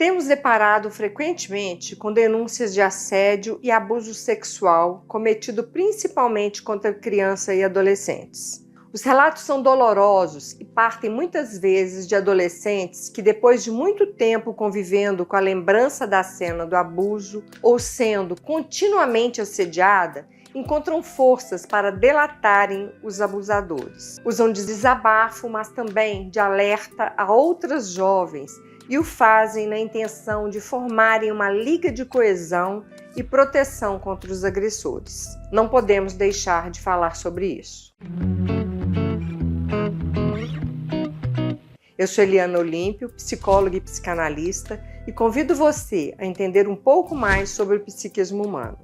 Temos deparado frequentemente com denúncias de assédio e abuso sexual cometido principalmente contra crianças e adolescentes. Os relatos são dolorosos e partem muitas vezes de adolescentes que, depois de muito tempo convivendo com a lembrança da cena do abuso ou sendo continuamente assediada, encontram forças para delatarem os abusadores. Usam de desabafo, mas também de alerta a outras jovens e o fazem na intenção de formarem uma liga de coesão e proteção contra os agressores. Não podemos deixar de falar sobre isso. Eu sou Eliana Olímpio, psicóloga e psicanalista, e convido você a entender um pouco mais sobre o psiquismo humano.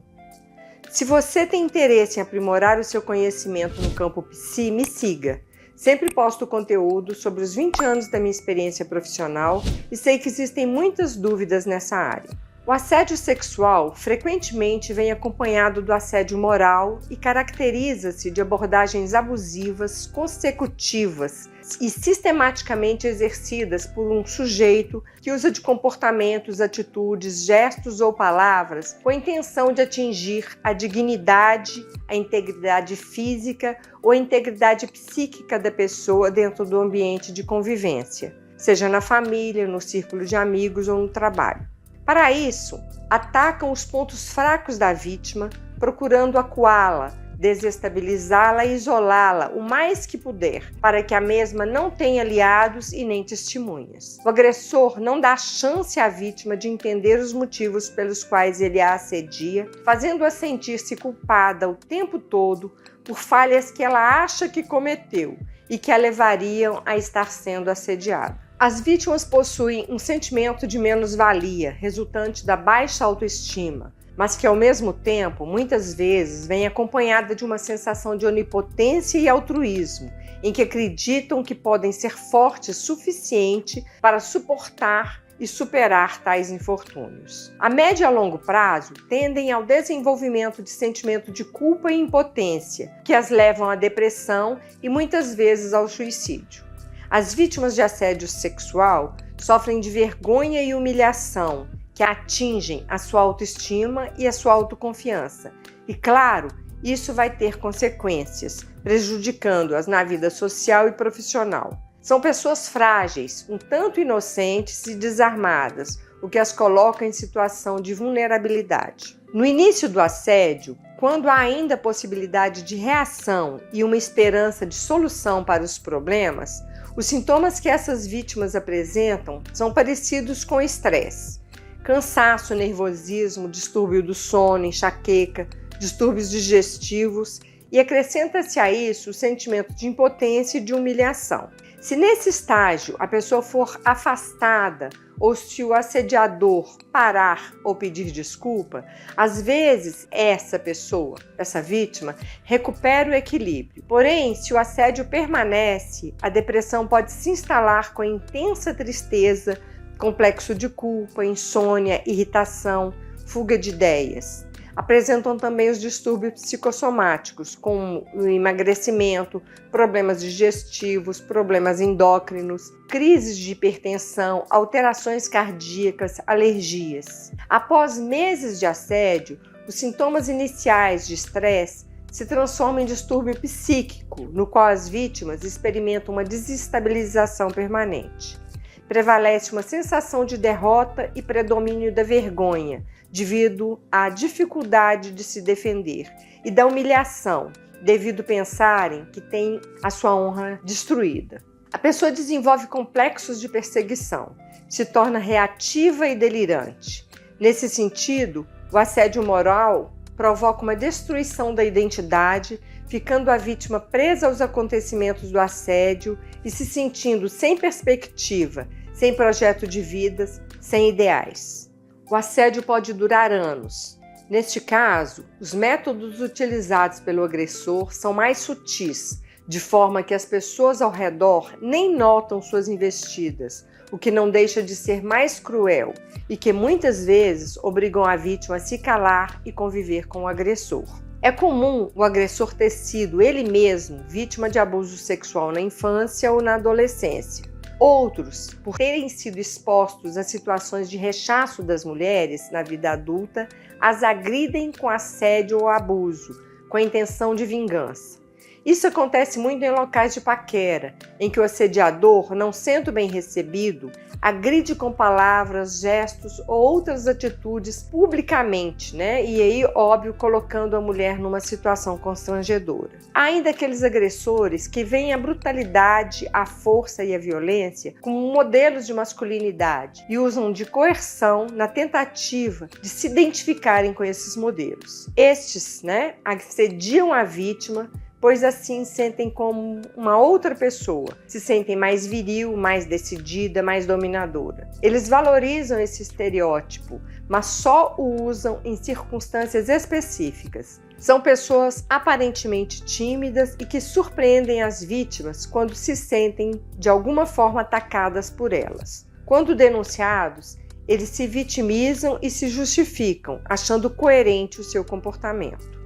Se você tem interesse em aprimorar o seu conhecimento no campo psi, me siga. Sempre posto conteúdo sobre os 20 anos da minha experiência profissional e sei que existem muitas dúvidas nessa área. O assédio sexual frequentemente vem acompanhado do assédio moral e caracteriza-se de abordagens abusivas, consecutivas e sistematicamente exercidas por um sujeito que usa de comportamentos, atitudes, gestos ou palavras com a intenção de atingir a dignidade, a integridade física ou a integridade psíquica da pessoa dentro do ambiente de convivência, seja na família, no círculo de amigos ou no trabalho. Para isso, atacam os pontos fracos da vítima, procurando acuá-la, desestabilizá-la e isolá-la o mais que puder, para que a mesma não tenha aliados e nem testemunhas. O agressor não dá chance à vítima de entender os motivos pelos quais ele a assedia, fazendo-a sentir-se culpada o tempo todo por falhas que ela acha que cometeu e que a levariam a estar sendo assediada. As vítimas possuem um sentimento de menos-valia, resultante da baixa autoestima, mas que, ao mesmo tempo, muitas vezes vem acompanhada de uma sensação de onipotência e altruísmo, em que acreditam que podem ser fortes o suficiente para suportar e superar tais infortúnios. A médio e a longo prazo tendem ao desenvolvimento de sentimento de culpa e impotência, que as levam à depressão e muitas vezes ao suicídio. As vítimas de assédio sexual sofrem de vergonha e humilhação que atingem a sua autoestima e a sua autoconfiança. E, claro, isso vai ter consequências, prejudicando-as na vida social e profissional. São pessoas frágeis, um tanto inocentes e desarmadas, o que as coloca em situação de vulnerabilidade. No início do assédio, quando há ainda possibilidade de reação e uma esperança de solução para os problemas, os sintomas que essas vítimas apresentam são parecidos com estresse: cansaço, nervosismo, distúrbio do sono, enxaqueca, distúrbios digestivos, e acrescenta-se a isso o sentimento de impotência e de humilhação. Se nesse estágio a pessoa for afastada ou se o assediador parar ou pedir desculpa, às vezes essa vítima, recupera o equilíbrio. Porém, se o assédio permanece, a depressão pode se instalar com intensa tristeza, complexo de culpa, insônia, irritação, fuga de ideias. Apresentam também os distúrbios psicossomáticos, como o emagrecimento, problemas digestivos, problemas endócrinos, crises de hipertensão, alterações cardíacas, alergias. Após meses de assédio, os sintomas iniciais de estresse se transformam em distúrbio psíquico, no qual as vítimas experimentam uma desestabilização permanente. Prevalece uma sensação de derrota e predomínio da vergonha, devido à dificuldade de se defender, e da humilhação, devido a pensarem que têm a sua honra destruída. A pessoa desenvolve complexos de perseguição, se torna reativa e delirante. Nesse sentido, o assédio moral provoca uma destruição da identidade, ficando a vítima presa aos acontecimentos do assédio e se sentindo sem perspectiva, sem projeto de vidas, sem ideais. O assédio pode durar anos. Neste caso, os métodos utilizados pelo agressor são mais sutis, de forma que as pessoas ao redor nem notam suas investidas, o que não deixa de ser mais cruel e que muitas vezes obrigam a vítima a se calar e conviver com o agressor. É comum o agressor ter sido ele mesmo vítima de abuso sexual na infância ou na adolescência, Outros, por terem sido expostos a situações de rechaço das mulheres na vida adulta, as agridem com assédio ou abuso, com a intenção de vingança. Isso acontece muito em locais de paquera, em que o assediador, não sendo bem recebido, agride com palavras, gestos ou outras atitudes publicamente, E aí, óbvio, colocando a mulher numa situação constrangedora. Há ainda aqueles agressores que veem a brutalidade, a força e a violência como modelos de masculinidade e usam de coerção na tentativa de se identificarem com esses modelos. Estes, assediam a vítima, pois assim sentem como uma outra pessoa, se sentem mais viril, mais decidida, mais dominadora. Eles valorizam esse estereótipo, mas só o usam em circunstâncias específicas. São pessoas aparentemente tímidas e que surpreendem as vítimas quando se sentem de alguma forma atacadas por elas. Quando denunciados, eles se vitimizam e se justificam, achando coerente o seu comportamento.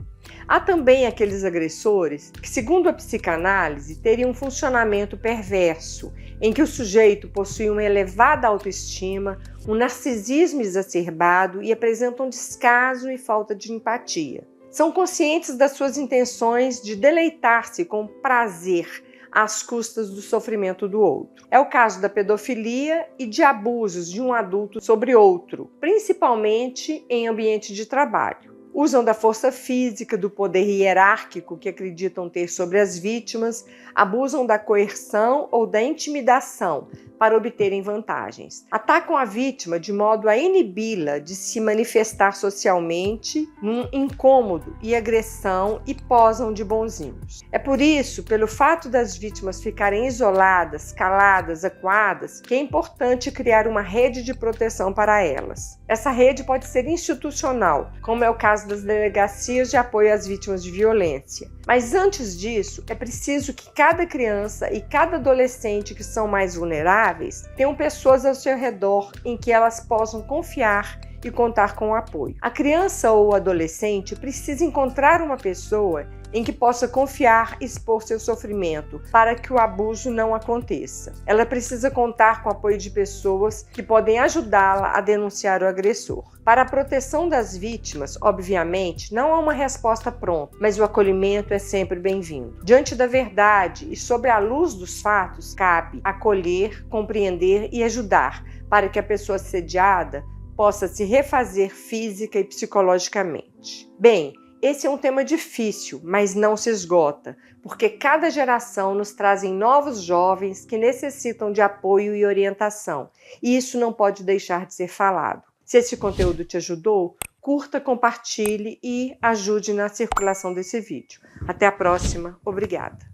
Há também aqueles agressores que, segundo a psicanálise, teriam um funcionamento perverso, em que o sujeito possui uma elevada autoestima, um narcisismo exacerbado e apresentam descaso e falta de empatia. São conscientes das suas intenções de deleitar-se com prazer às custas do sofrimento do outro. É o caso da pedofilia e de abusos de um adulto sobre outro, principalmente em ambiente de trabalho. Usam da força física, do poder hierárquico que acreditam ter sobre as vítimas, abusam da coerção ou da intimidação para obterem vantagens. Atacam a vítima de modo a inibi-la de se manifestar socialmente num incômodo e agressão e posam de bonzinhos. É por isso, pelo fato das vítimas ficarem isoladas, caladas, acuadas, que é importante criar uma rede de proteção para elas. Essa rede pode ser institucional, como é o caso das delegacias de apoio às vítimas de violência. Mas antes disso, é preciso que cada criança e cada adolescente que são mais vulneráveis tenham pessoas ao seu redor em que elas possam confiar e contar com o apoio. A criança ou o adolescente precisa encontrar uma pessoa em que possa confiar e expor seu sofrimento para que o abuso não aconteça. Ela precisa contar com o apoio de pessoas que podem ajudá-la a denunciar o agressor. Para a proteção das vítimas, obviamente, não há uma resposta pronta, mas o acolhimento é sempre bem-vindo. Diante da verdade e sob a luz dos fatos, cabe acolher, compreender e ajudar para que a pessoa assediada possa se refazer física e psicologicamente. Bem, esse é um tema difícil, mas não se esgota, porque cada geração nos traz novos jovens que necessitam de apoio e orientação, e isso não pode deixar de ser falado. Se esse conteúdo te ajudou, curta, compartilhe e ajude na circulação desse vídeo. Até a próxima. Obrigada.